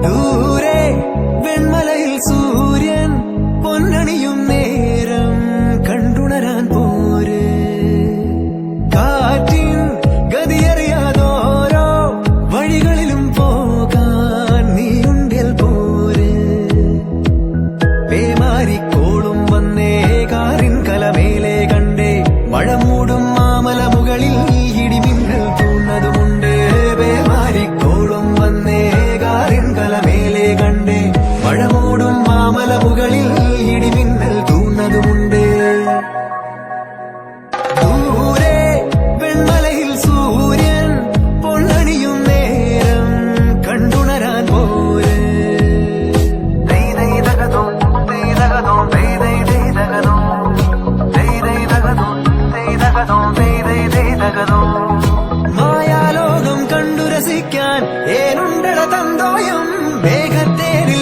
ദൂരെ വെൺമലയിൽ സൂര്യൻ പൊന്നണിയും നേരം കണ്ടുണരാൻ പോര് കാറ്റിൻ ഗതിയറിയാതോരോ വഴികളിലും പോകാൻ നീയുണ്ടിൽ പോര് പേമാരിക്കോളും വന്നേ കാറിൻ കലമേലെ കണ്ടേ മഴ മൂടും മാമല മുകളിൽ ഇടിമിന്നൽ തൂന്നതുമുണ്ട് പേമാരിക്കോളും വന്നേ കാറിൻ കലമേലെ കണ്ടേ മഴ മൂടും മാമല മുകളിൽ ഇടിമിന്നൽ തൂന്നതുമുണ്ട് ദൂരെ വെൺമലയിൽ സൂര്യൻ പൊന്നണിയും നേരം കണ്ടുണരാൻ പോര് മായാലോകം കണ്ടു രസിക്കാൻ ഏനുണ്ടട തന്തോയം മേഘത്തേരിൽ